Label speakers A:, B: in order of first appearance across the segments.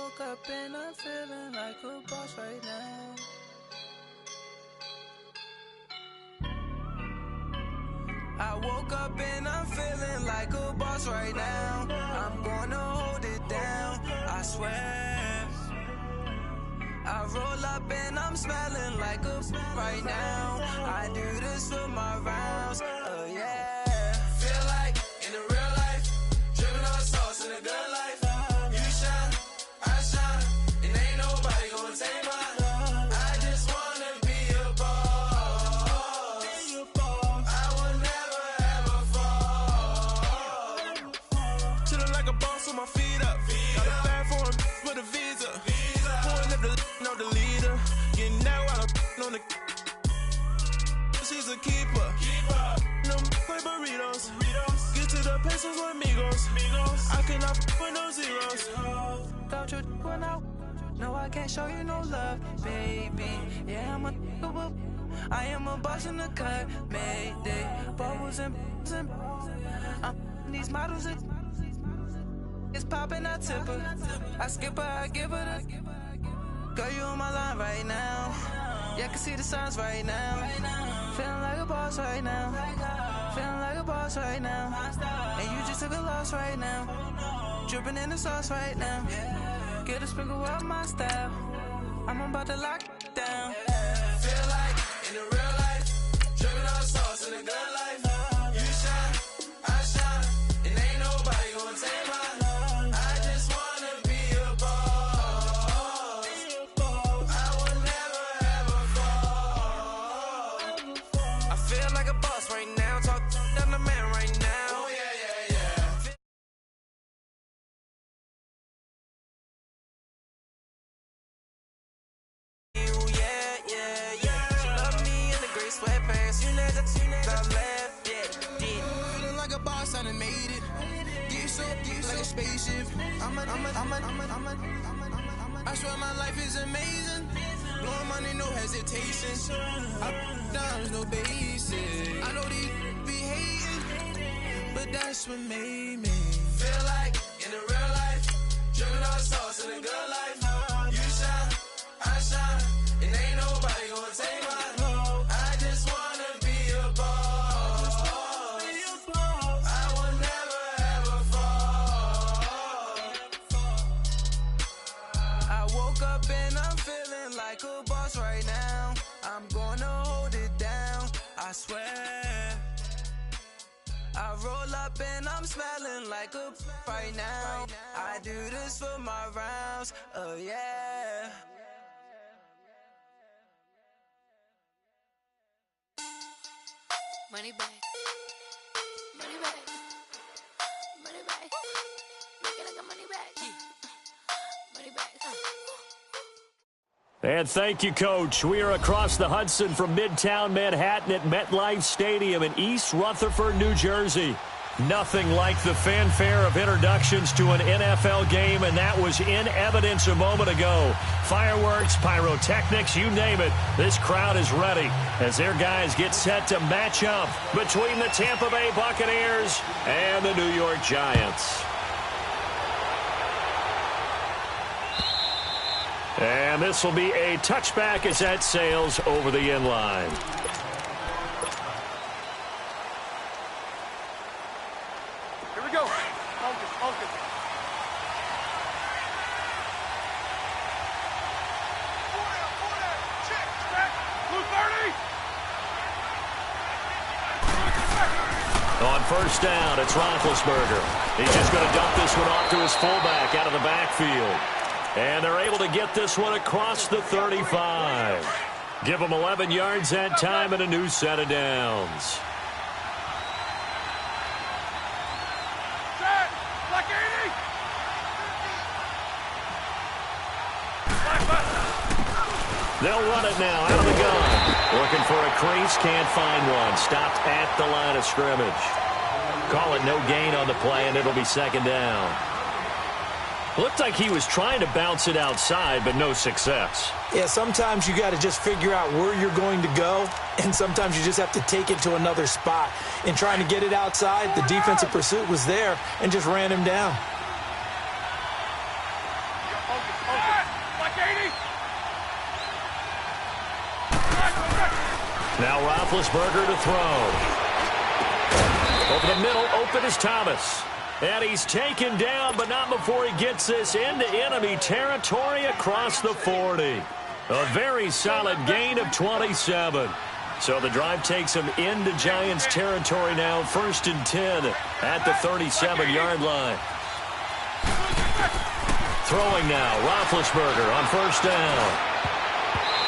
A: woke up and I'm feeling like a boss right now. I woke up and I'm feeling like a boss right now. I'm gonna hold it down, I swear. I roll up and I'm smelling like a right now. I do this for my rounds, yeah. Feel like in the real life, dripping on sauce in a good life. You shine, I shine, and ain't nobody gonna take mine. I just wanna be a boss. I will never ever fall. Chillin' like a boss with my feet up. Got a bag for him with a visa. Pulling up the know the leader. Getting that while I'm on the. She's a keeper. No play burritos. Get to the pesos with amigos. I cannot with no zeros. Don't you run out? No, I can't show you no love, baby. Yeah, I am a boss in the cut. Mayday. Bubbles and these models. It's popping, I tip her. I skip her, I give her the. Girl, you on my line right now. Yeah, I can see the signs right now. Feeling like a boss right now. Feeling like a boss right now. And you just took a loss right now. Dripping in the sauce right now. Get a sprinkle up my style. I'm about to lock it down. Feel like in the real life, dripping on sauce in a good life. You shine, I shine, and ain't nobody gonna take mine. I just wanna be a boss. I will never ever fall. I feel like a boss right now. Talk to the man right now. Oh yeah, yeah, yeah. Sweatpants, you never left, yeah. Feeling like a boss, I done made it. Get so like a spaceship. I swear my life is amazing. Blowing money, no hesitation. Up, downs, no basic. I know these be hating, but that's what made me feel like in the real life, dripping on sauce in a good life. You shine, I shine, and ain't nobody gonna take mine. And I'm feeling like a boss right now. I'm gonna hold it down, I swear. I roll up and I'm smelling like a right now. I do this for my rounds, yeah.
B: Money back, money back, money back. Make it like a money back, money back.
C: And thank you, Coach. We are across the Hudson from Midtown Manhattan at MetLife Stadium in East Rutherford, New Jersey. Nothing like the fanfare of introductions to an NFL game, and that was in evidence a moment ago. Fireworks, pyrotechnics, you name it. This crowd is ready as their guys get set to match up between the Tampa Bay Buccaneers and the New York Giants. And this will be a touchback as that sails over the end line.
D: Here we go. Focus, focus. Check, back. Blue 30.
C: On first down, it's Roethlisberger. He's just going to dump this one off to his fullback out of the backfield. And they're able to get this one across the 35. Give them 11 yards that time and a new set of downs.
D: Black 80.
C: They'll run it now out of the gun. Looking for a crease, can't find one. Stopped at the line of scrimmage. Call it no gain on the play, and it'll be second down. Looked like he was trying to bounce it outside, but no success.
E: Yeah, sometimes you got to just figure out where you're going to go, and sometimes you just have to take it to another spot. In trying to get it outside, the defensive pursuit was there and just ran him down.
D: Focus. Black 80.
C: Now Roethlisberger to throw. Over the middle, open is Thomas. And he's taken down, but not before he gets this into enemy territory across the 40. A very solid gain of 27. So the drive takes him into Giants territory now, 1st and 10 at the 37-yard line. Throwing now, Roethlisberger on 1st down.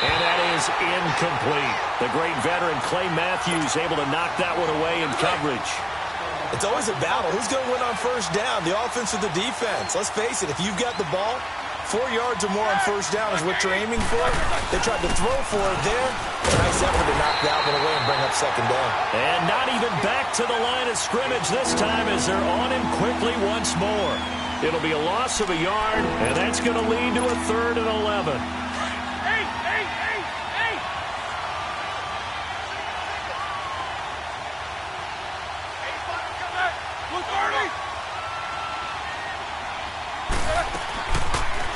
C: And that is incomplete. The great veteran Clay Matthews able to knock that one away in coverage.
E: It's always a battle. Who's going to win on 1st down, the offense or the defense? Let's face it, if you've got the ball, 4 yards or more on 1st down is what you're aiming for. They tried to throw for it there. Nice effort to knock that one away and bring up 2nd down.
C: And not even back to the line of scrimmage this time as they're on him quickly once more. It'll be a loss of a yard, and that's going to lead to a 3rd and 11.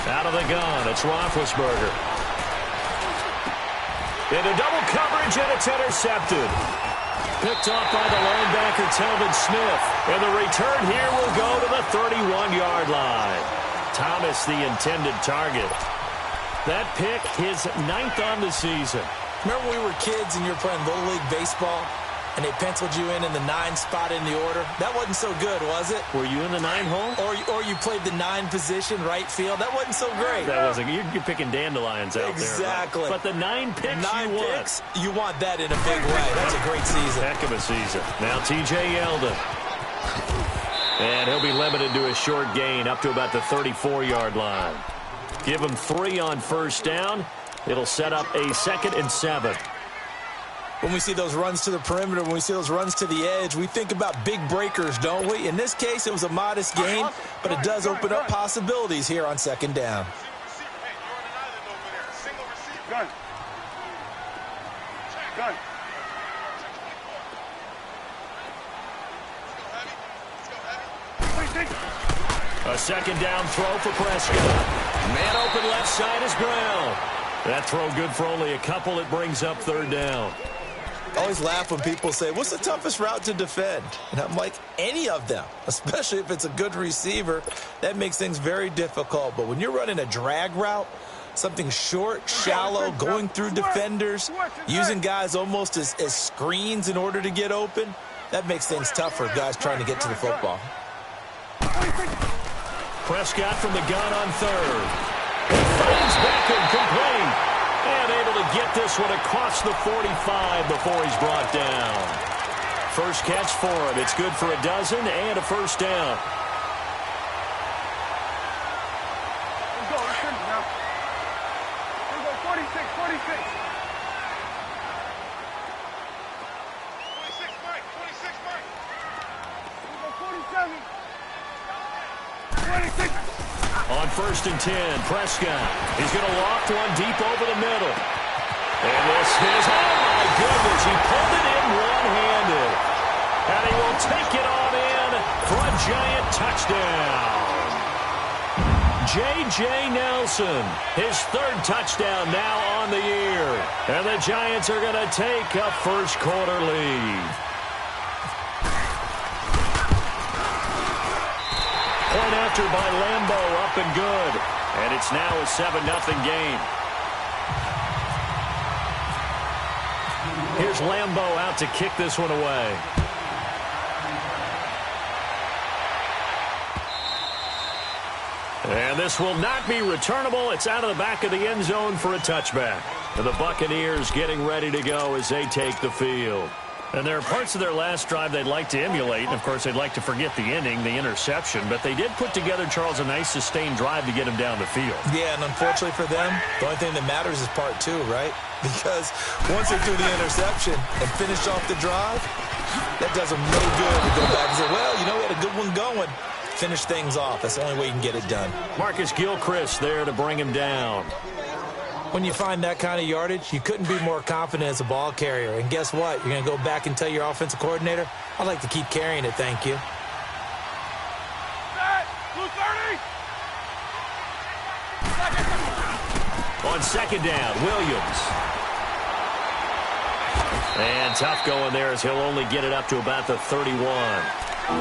C: Out of the gun, it's Roethlisberger. Into double coverage, and it's intercepted. Picked off by the linebacker, Telvin Smith. And the return here will go to the 31-yard line. Thomas, the intended target. That pick, his 9th on the season.
E: Remember when we were kids and you were playing Little League Baseball? And they penciled you in the 9 spot in the order. That wasn't so good, was it?
C: Were you in the 9 hole?
E: Or you played the 9 position, right field. That wasn't so great.
C: That wasn't. You're picking dandelions out
E: exactly.
C: there. Right? But the 9 picks
E: 9 picks, you want that in a big way. That's a great season.
C: Heck of a season. Now T.J. Yeldon. And he'll be limited to a short gain up to about the 34-yard line. Give him 3 on 1st down. It'll set up a 2nd and 7.
E: When we see those runs to the perimeter, when we see those runs to the edge, we think about big breakers, don't we? In this case, it was a modest gain, but it does open up possibilities here on 2nd down.
D: Gun. Gun.
C: A 2nd down throw for Prescott. Man open left side is Brown. That throw good for only a couple. It brings up 3rd down.
E: I always laugh when people say, what's the toughest route to defend? And I'm like, any of them, especially if it's a good receiver. That makes things very difficult. But when you're running a drag route, something short, shallow, going through defenders, using guys almost as screens in order to get open, that makes things tough for guys trying to get to the football.
C: Prescott from the gun on 3rd. Finds Beckham complete. And able to get this one across the 45 before he's brought down. First catch for him. It's good for a dozen and a 1st down.
D: Let's go. Let's finish now. Let's go. 46, 46. 46, Mike. 46, Mike. Let's go. 47. 26.
C: On 1st and 10, Prescott. He's going to loft one deep over the middle. And this is, oh my goodness, he pulled it in one-handed. And he will take it on in for a Giant touchdown. J.J. Nelson, his 3rd touchdown now on the year. And the Giants are going to take a first-quarter lead. Point after by Lambeau, up and good. And it's now a 7-0 game. Here's Lambeau out to kick this one away. And this will not be returnable. It's out of the back of the end zone for a touchback. And the Buccaneers getting ready to go as they take the field. And there are parts of their last drive they'd like to emulate. And, of course, they'd like to forget the ending, the interception. But they did put together, Charles, a nice sustained drive to get him down the field.
E: Yeah, and unfortunately for them, the only thing that matters is part 2, right? Because once they threw the interception and finished off the drive, that does them no good to go back and say, well, you know, we had a good one going. Finish things off. That's the only way you can get it done.
C: Marcus Gilchrist there to bring him down.
E: When you find that kind of yardage, you couldn't be more confident as a ball carrier. And guess what? You're going to go back and tell your offensive coordinator, I'd like to keep carrying it, thank you.
D: Blue 30!
C: On second down, Williams. And tough going there as he'll only get it up to about the 31.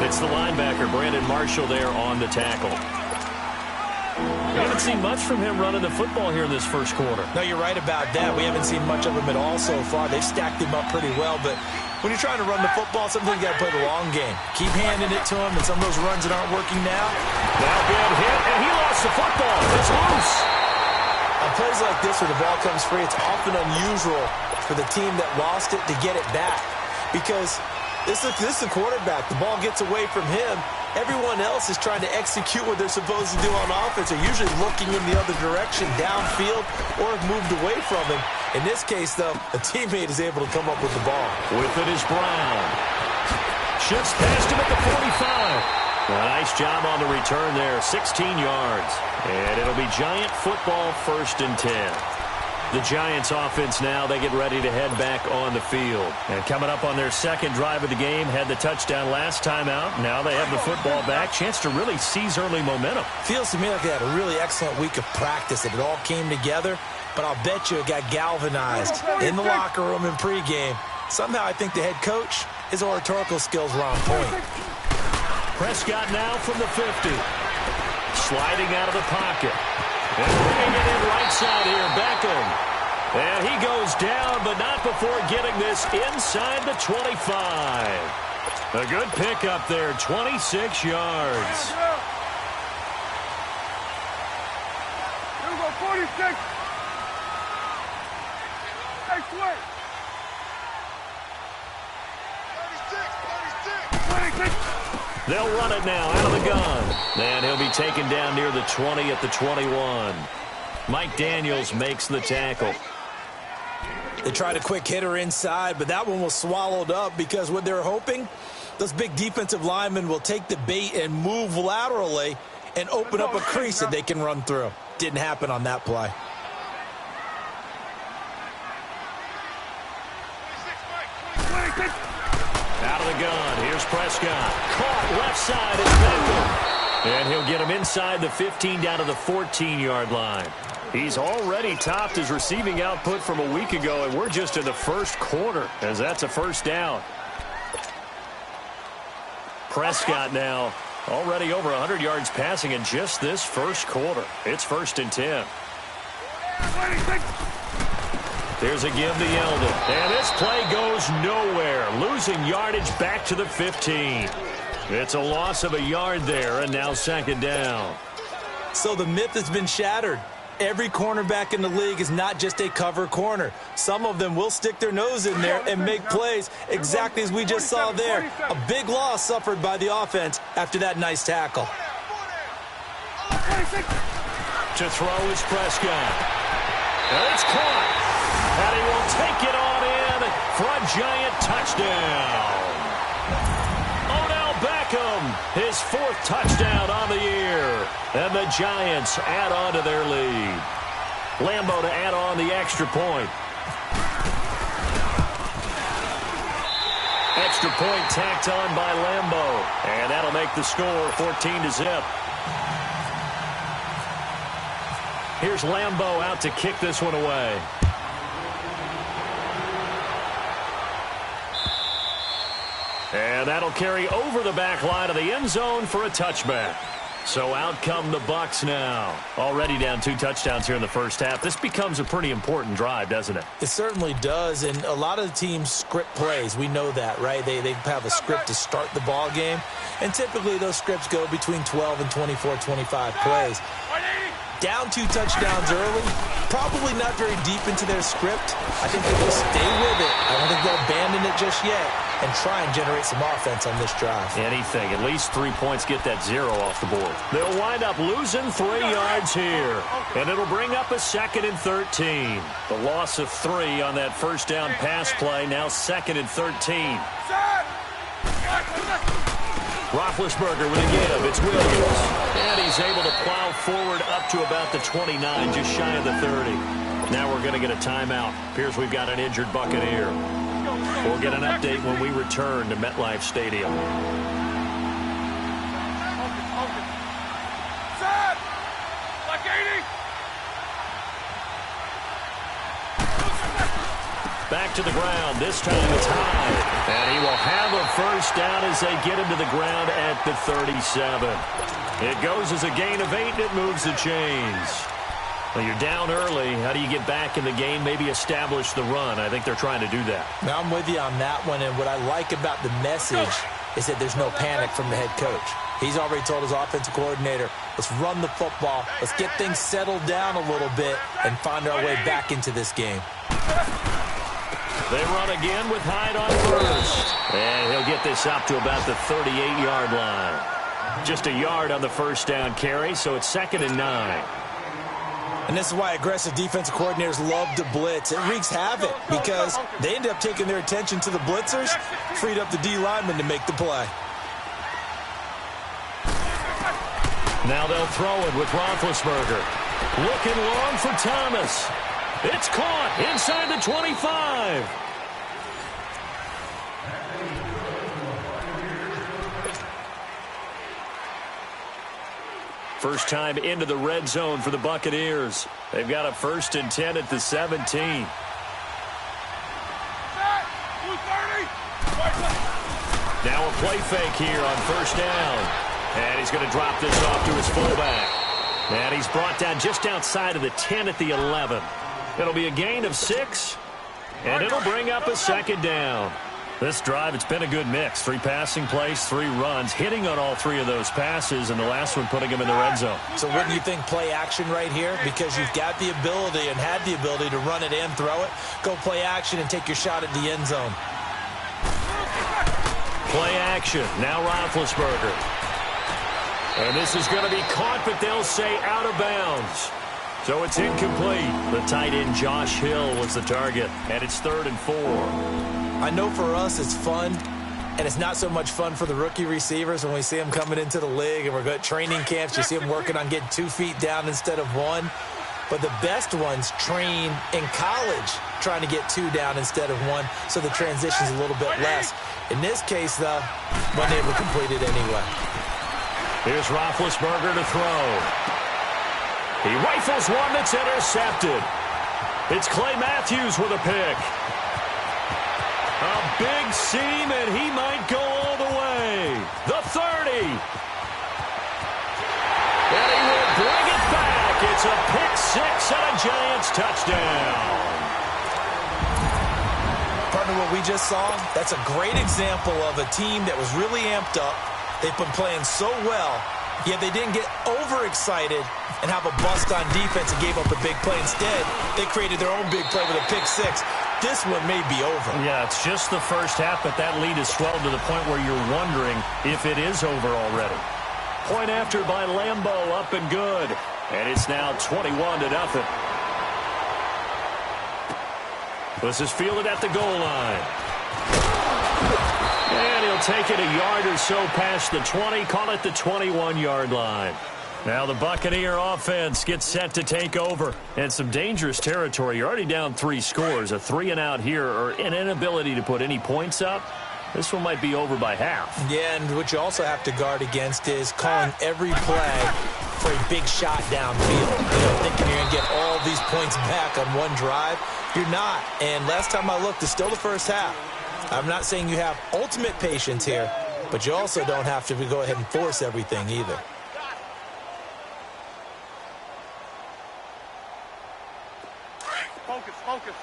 C: It's the linebacker, Brandon Marshall, there on the tackle. We haven't seen much from him running the football here in this first quarter.
E: No, you're right about that. We haven't seen much of him at all so far. They've stacked him up pretty well, but when you're trying to run the football, sometimes you got to play the long game. Keep handing it to him, and some of those runs that aren't working now.
C: Now good hit, and he lost the football. It's loose.
E: On plays like this where the ball comes free, it's often unusual for the team that lost it to get it back because this is the quarterback. The ball gets away from him. Everyone else is trying to execute what they're supposed to do on offense. They're usually looking in the other direction, downfield, or have moved away from him. In this case, though, a teammate is able to come up with the ball.
C: With it is Brown. Shifts past him at the 45. A nice job on the return there, 16 yards. And it'll be Giant football, 1st and 10. The Giants offense now, they get ready to head back on the field. And coming up on their second drive of the game, had the touchdown last time out. Now they have the football back. Chance to really seize early momentum.
E: Feels to me like they had a really excellent week of practice. It all came together, but I'll bet you it got galvanized in the locker room in pregame. Somehow I think the head coach, his oratorical skills were on point.
C: Prescott now from the 50. Sliding out of the pocket. And bringing it in right side here, Beckham. And he goes down, but not before getting this inside the 25. A good pickup there, 26 yards.
D: Here we go, 46. Next way. 36.
C: They'll run it now out of the gun. And he'll be taken down near the 20 at the 21. Mike Daniels makes the tackle.
E: They tried a quick hitter inside, but that one was swallowed up because what they're hoping, those big defensive linemen will take the bait and move laterally and open up a crease that they can run through. Didn't happen on that play.
C: Out of the gun. Here's Prescott. Caught left side is Beckham. And he'll get him inside the 15 down to the 14-yard line. He's already topped his receiving output from a week ago, and we're just in the first quarter as that's a first down. Prescott now already over 100 yards passing in just this first quarter. It's 1st and 10. There's a give to Yeldon. And this play goes nowhere. Losing yardage back to the 15. It's a loss of a yard there, and now 2nd down.
E: So the myth has been shattered. Every cornerback in the league is not just a cover corner. Some of them will stick their nose in there and make plays exactly as we just saw there. A big loss suffered by the offense after that nice tackle.
C: To throw is Prescott. And it's caught. And he will take it on in for a Giant touchdown. Odell Beckham, his 4th touchdown on the year. And the Giants add on to their lead. Lambo to add on the extra point. Extra point tacked on by Lambo. And that'll make the score 14-0. Here's Lambo out to kick this one away. And that'll carry over the back line of the end zone for a touchback. So out come the Bucs now. Already down 2 touchdowns here in the first half. This becomes a pretty important drive, doesn't it?
E: It certainly does, and a lot of the teams script plays. We know that, right? They have a script to start the ball game, and typically those scripts go between 12 and 24, 25 plays. Down 2 touchdowns early, probably not very deep into their script. I think they will stay with it. I don't think they'll abandon it just yet and try and generate some offense on this drive.
C: Anything. At least 3 points, get that 0 off the board. They'll wind up losing 3 yards here. And it'll bring up a 2nd and 13. The loss of 3 on that first down pass play. Now 2nd and 13. Roethlisberger with a give. It's Williams. And he's able to plow forward up to about the 29, just shy of the 30. Now we're going to get a timeout. Appears we've got an injured Buccaneer. We'll get an update when we return to MetLife Stadium.
D: Set! Like 80!
C: Back to the ground. This time it's high. And he will have a first down as they get him to the ground at the 37. It goes as a gain of 8, and it moves the chains. Well, you're down early. How do you get back in the game, maybe establish the run? I think they're trying to do that.
E: Now, I'm with you on that one, and what I like about the message is that there's no panic from the head coach. He's already told his offensive coordinator, let's run the football, let's get things settled down a little bit and find our way back into this game.
C: They run again with Hyde on first. And he'll get this up to about the 38-yard line. Just a yard on the first down carry, so it's 2nd and 9.
E: And this is why aggressive defensive coordinators love to blitz. It wreaks havoc because they end up taking their attention to the blitzers, freed up the D lineman to make the play.
C: Now they'll throw it with Roethlisberger. Looking long for Thomas. It's caught inside the 25. First time into the red zone for the Buccaneers. They've got a 1st and 10 at the 17. Now a play fake here on first down. And he's going to drop this off to his fullback. And he's brought down just outside of the 10 at the 11. It'll be a gain of 6. And it'll bring up a 2nd down. This drive, it's been a good mix. 3 passing plays, 3 runs, hitting on all 3 of those passes, and the last one putting him in the red zone.
E: So wouldn't you think play action right here? Because you've got the ability and had the ability to run it and throw it. Go play action and take your shot at the end zone.
C: Play action. Now Roethlisberger. And this is going to be caught, but they'll say out of bounds. So it's incomplete. The tight end Josh Hill was the target, and it's 3rd and 4.
E: I know for us it's fun, and it's not so much fun for the rookie receivers when we see them coming into the league and we're going to training camps. You see them working on getting 2 feet down instead of 1. But the best ones train in college trying to get 2 down instead of 1, so the transition's a little bit less. In this case, though, wasn't able to complete it anyway.
C: Here's Roethlisberger to throw. He rifles one that's intercepted. It's Clay Matthews with a pick. A big seam, and he might go all the way. The 30. And he will bring it back. It's a pick 6 and a Giants touchdown.
E: Partner, what we just saw, that's a great example of a team that was really amped up. They've been playing so well, yet they didn't get overexcited and have a bust on defense and gave up a big play. Instead, they created their own big play with a pick 6. This one may be over.
C: Yeah, it's just the first half, but that lead has swelled to the point where you're wondering if it is over already. Point after by Lambo, up and good. And it's now 21-0. This is fielded at the goal line. And he'll take it a yard or so past the 20, call it the 21-yard line. Now the Buccaneer offense gets set to take over. And some dangerous territory. You're already down 3 scores. A 3-and-out here, or an inability to put any points up. This one might be over by half.
E: Yeah, and what you also have to guard against is calling every play for a big shot downfield. Thinking you're going to get all these points back on one drive. You're not. And last time I looked, it's still the first half. I'm not saying you have ultimate patience here, but you also don't have to go ahead and force everything either.
D: Focus, focus.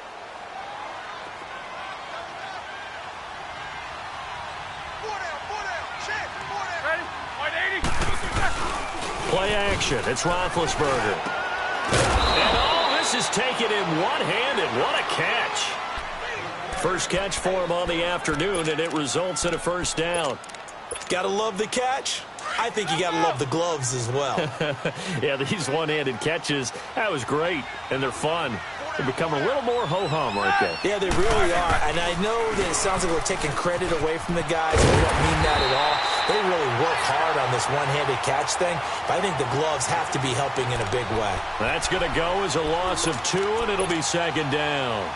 D: Ready? 180.
C: Play action. It's Roethlisberger. And all this is taken in one-handed. What a catch. First catch for him on the afternoon, and it results in a first down.
E: Gotta love the catch. I think you gotta love the gloves as well.
C: Yeah, these one-handed catches, that was great, and they're fun. They become a little more ho-hum right there.
E: Yeah, they really are. And I know that it sounds like we're taking credit away from the guys, and we don't mean that at all. They really work hard on this one-handed catch thing, but I think the gloves have to be helping in a big way.
C: That's going to go as a loss of 2, and it'll be 2nd down.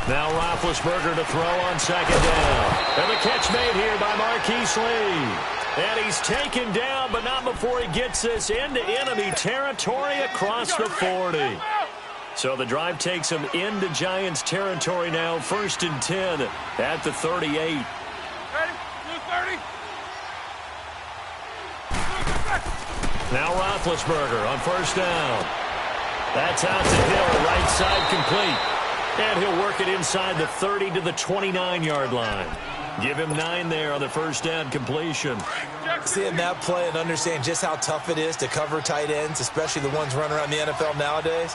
C: Now Roethlisberger to throw on second down. And the catch made here by Marquise Lee. And he's taken down, but not before he gets this into enemy territory across the 40. So the drive takes him into Giants territory now. 1st and 10 at the 38.
D: Ready? 30.
C: Now Roethlisberger on 1st down. That's out to Hill, right side complete. And he'll work it inside the 30 to the 29-yard line. Give him 9 there on the 1st down completion.
E: Seeing that play and understanding just how tough it is to cover tight ends, especially the ones running around the NFL nowadays,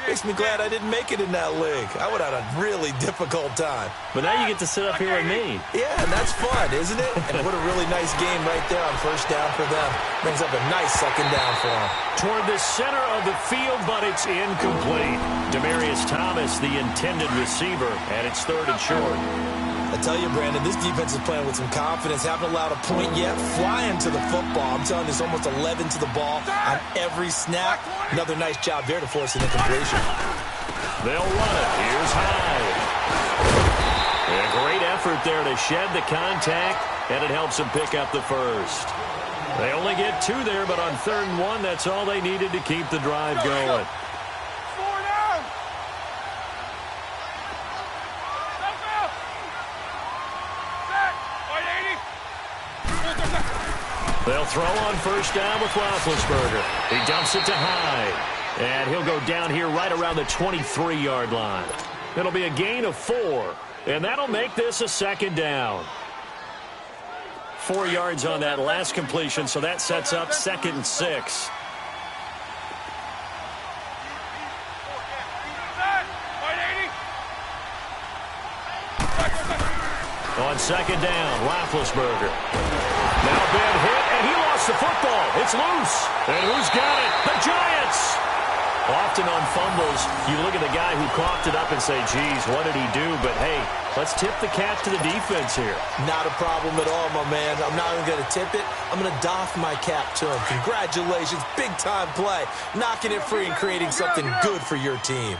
E: makes me glad I didn't make it in that league. I would have had a really difficult time.
C: But now you get to sit up here with me.
E: Yeah, and that's fun, isn't it? And what a really nice game right there on 1st down for them. Brings up a nice 2nd down for them.
C: Toward the center of the field, but it's incomplete. Demaryius Thomas, the intended receiver, and it's 3rd and short.
E: I tell you, Brandon, this defense is playing with some confidence. Haven't allowed a point yet. Flying to the football. I'm telling you, it's almost 11 to the ball on every snap. Another nice job there to force an incompletion.
C: They'll run it. Here's Hyde. A great effort there to shed the contact, and it helps them pick up the 1st. They only get 2 there, but on 3rd and 1, that's all they needed to keep the drive going. They'll throw on 1st down with Roethlisberger. He dumps it to Hyde. And he'll go down here right around the 23-yard line. It'll be a gain of 4. And that'll make this a 2nd down. 4 yards on that last completion, so that sets up 2nd and 6. On 2nd down, Roethlisberger. Now Ben hit, and he lost the football. It's loose. And who's got it? The Giants! Often on fumbles, you look at the guy who coughed it up and say, geez, what did he do? But, hey, let's tip the cap to the defense here.
E: Not a problem at all, my man. I'm not even going to tip it. I'm going to doff my cap to him. Congratulations. Big-time play. Knocking it free and creating something good for your team.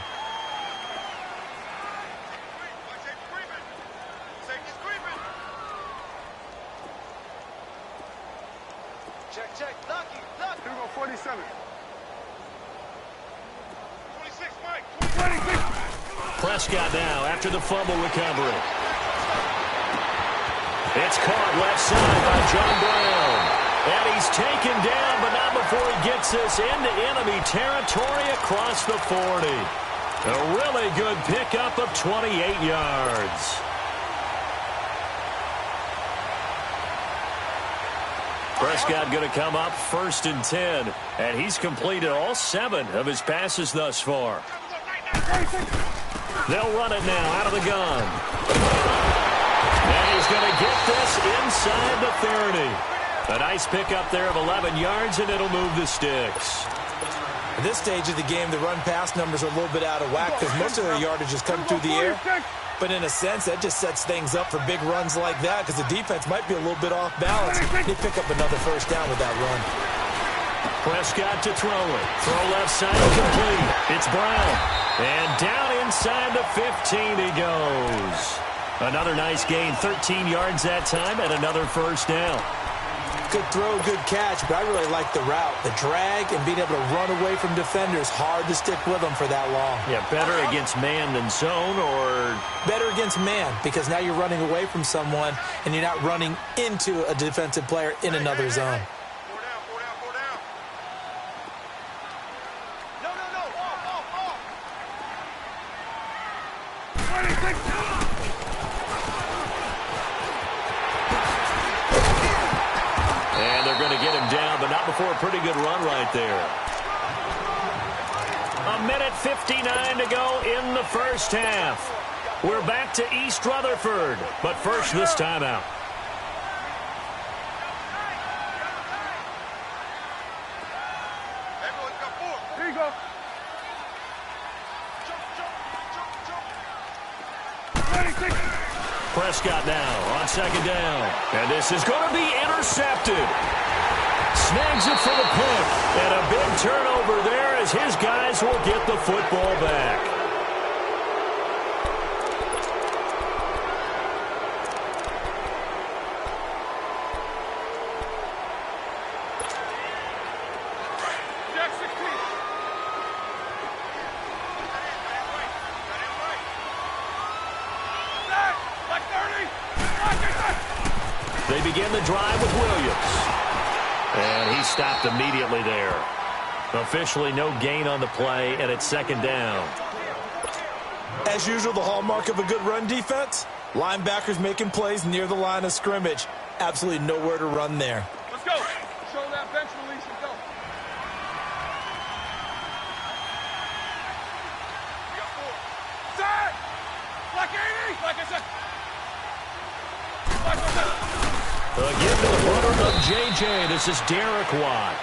D: Check. Lucky. Here we go, 47. 26, Mike. 26.
C: Prescott now after the fumble recovery. It's caught left side by John Brown. And he's taken down, but not before he gets this into enemy territory across the 40. A really good pickup of 28 yards. Prescott going to come up 1st and 10, and he's completed all 7 of his passes thus far. They'll run it now out of the gun. And he's going to get this inside the 30. A nice pickup there of 11 yards, and it'll move the sticks.
E: At this stage of the game, the run-pass numbers are a little bit out of whack because most of their yardage has come through the air. But in a sense, that just sets things up for big runs like that because the defense might be a little bit off balance. They pick up another 1st down with that run.
C: Prescott to throw it. Throw left side complete. It's Brown. And down inside the 15 he goes. Another nice gain. 13 yards that time and another 1st down.
E: Good throw, good catch, but I really like the route. The drag and being able to run away from defenders. Hard to stick with them for that long.
C: Yeah, better against man than zone, or?
E: Better against man, because now you're running away from someone and you're not running into a defensive player in another zone.
D: Four down. No. Off. 26.
C: And they're going to get him down, but not before a pretty good run right there. 1:59 to go in the 1st half. We're back to East Rutherford, but first this timeout.
D: Everyone's got 4. Here you go. Jump. 26.
C: Prescott now on 2nd down. And this is going to be intercepted. Snags it for the punt. And a big turnover there as his guys will get the football back. They begin the drive with Williams. And he stopped immediately there. Officially no gain on the play, and it's second down.
E: As usual, the hallmark of a good run defense, linebackers making plays near the line of scrimmage. Absolutely nowhere to run there.
D: Let's go. Show that bench release and go. We got 4. Set! Black 80! Like I said.
C: Again to the runner of JJ. This is Derek Watt.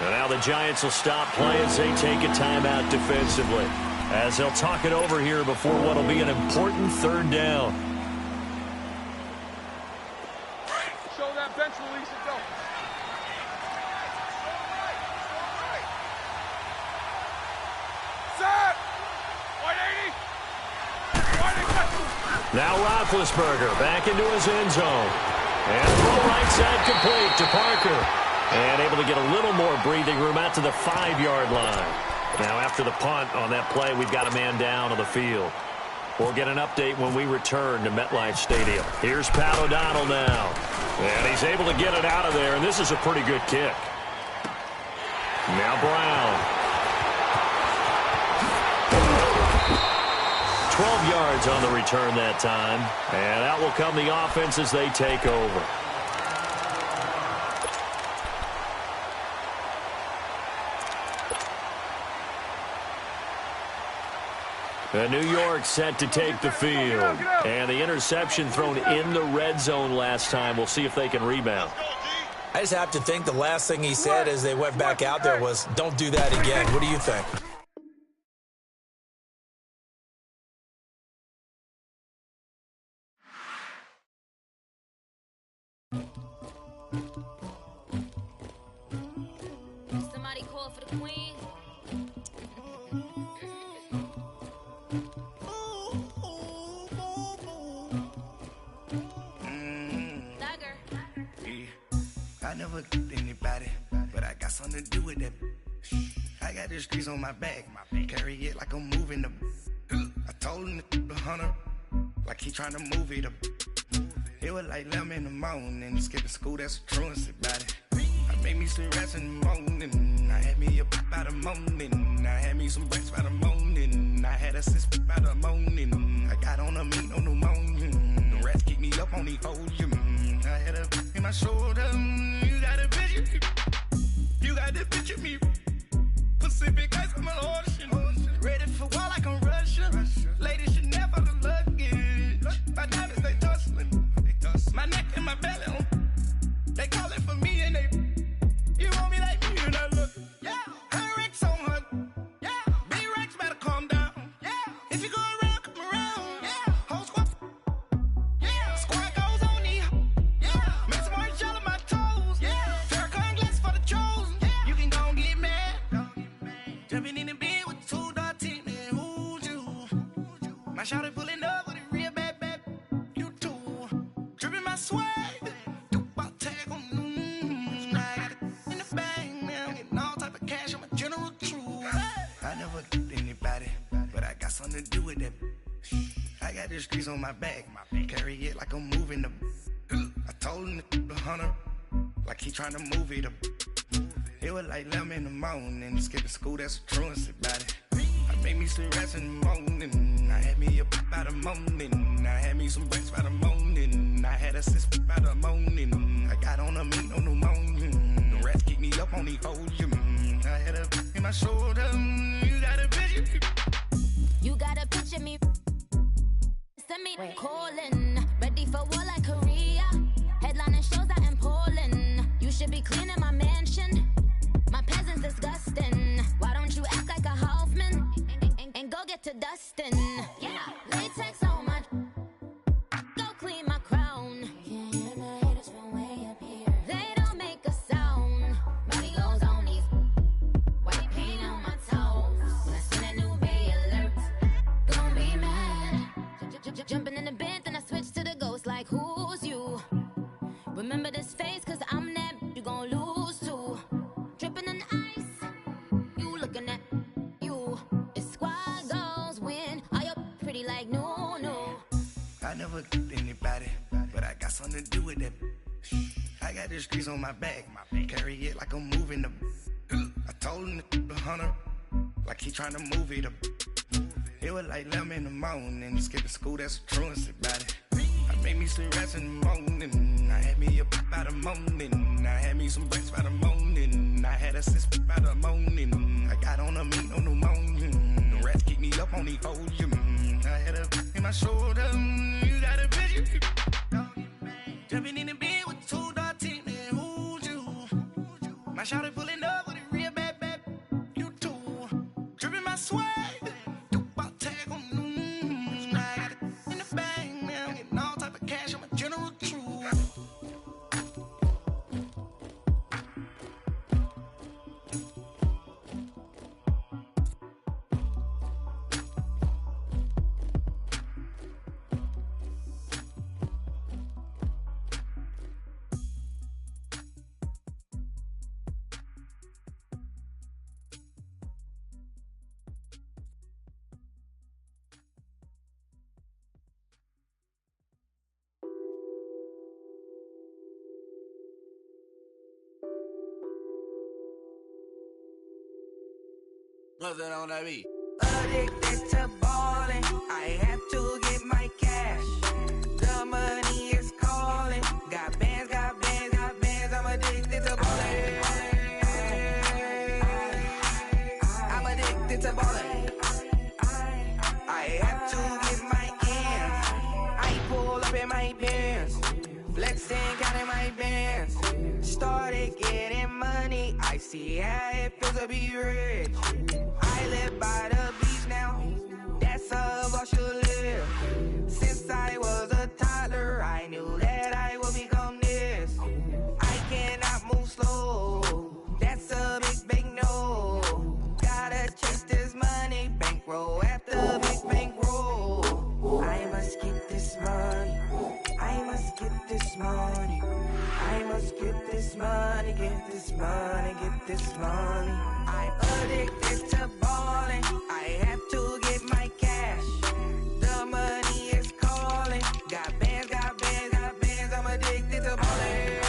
C: And now the Giants will stop play as they take a timeout defensively, as they'll talk it over here before what will be an important third down.
D: Show that bench release and go. Set! 180!
C: Now Roethlisberger back into his end zone. And throw right side complete to Parker. And able to get a little more breathing room out to the 5-yard line. Now after the punt on that play, we've got a man down on the field. We'll get an update when we return to MetLife Stadium. Here's Pat O'Donnell now. And he's able to get it out of there, and this is a pretty good kick. Now Brown. 12 yards on the return that time. And out will come the offense as they take over. New York set to take the field. And the interception thrown in the red zone last time. We'll see if they can rebound.
E: I just have to think the last thing he said as they went back out there was, don't do that again. What do you think?
B: Somebody call for the queen.
F: I never did anybody, but I got something to do with that. I got the streets on my back, carry it like I'm moving the. I told him to hunter, like he trying to move it up. It was like 11 in the morning, skipping school, that's a truancy about it. I made me some rest in the morning, I had me a pop by the morning, I had me some breaks by the morning, I had a sis by the morning, I got on a meat on the morning, the rats keep me up on the ocean, I had a in my shoulder, you got a picture, you got the picture me, Pacific ice on my ocean, ready for war like I'm Russian, ladies should never the luggage, my diamonds they tussling, my neck and my belly on, they calling for me and they, you want me like me and I look, yeah, her Rex on her, yeah, big Rex better calm down, yeah, if you go around, come around, yeah, whole squad, yeah, squad goes on the, yeah, make some orange gel on my toes, yeah, Farrakhan glass for the chosen, yeah, you can go and get mad, jumping in the bed with 2 dark teeth, man, who's you, my shawty pulling up with a real bad, you too, dripping my swag, something to do with that. I got the streets on my back, carry it like I'm moving the. I told him to hunter, like he trying to move it up. It was like 11 in the morning, skipping school, that's a truancy about it. I made me some rest in the morning, I had me a pop by the morning, I had me some breaks by the morning, I had a sis by the morning, I got on a meat on the morning, the rats keep me up on the ocean, I had a in my shoulder, you got a vision.
B: You gotta picture me. Send me calling. Ready for war like Korea. Headlining shows out in Poland. You should be cleaning my mansion. My peasants disgusting. Why don't you act like a Hoffman and go get to dustin'? Yeah, latex on my. Go clean my crown. Can't hear the haters from way up here. They don't make a sound. Body goes on these. White paint on my toes. When I see that new bay alert. Gonna be mad. Jumping in the bed, then I switch to the ghost like who's you? Remember this face, cause I'm that you gon' lose too. Dripping in ice, you looking at you. It's squad goals win. Are you pretty like no?
F: I never did anybody, but I got something to do with that. I got the streets on my back. Carry it like I'm moving the. I told him the hunter, like he trying to move it up. It was like 11 in the morning. Skipping school, that's a truancy about it. I made me some rest in the morning. I had me a pop by the morning. I had me some breaks by the morning. I had a sis by the morning. I got on a meat, no pneumonia. The rats keep me up on the podium. I had a in my shoulder. You got a vision. Jumping in the bed with 2 dark teeth, man, who's you? My shawty pulling up with a real bad, you too. Dripping my swag, about tag on noon. I got it in the bag, man, I'm getting all type of cash, I'm a general true.
G: Nothing on that beat.
A: Addicted to ballin', I have to get my cash. The money is calling. Got bands, got bands, got bands. I'm addicted to ballin'. I'm addicted to ballin'. I have to get my ends. I pull up in my bands, flexing, counting my bands. Started getting money. I see how it feels to be rich. I live by the beach now, that's how I should live. Since I was a toddler, I knew that I would become this. I cannot move slow, that's a big no. Gotta chase this money, bankroll after big bankroll. I must get this money, I must get this money. I must get this money, get this money, get this money. I'm addicted to ballin', I have to get my cash. The money is calling. Got bands, got bands, got bands. I'm addicted to ballin'.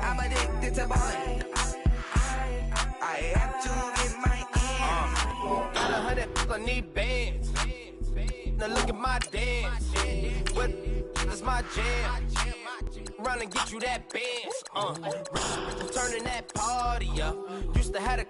A: I'm addicted to ballin'. I have to get my ends.
G: Got 100, I need bands. Now look at my dance. What is my jam? Run and get you that bands. Turning that party up. Used to have a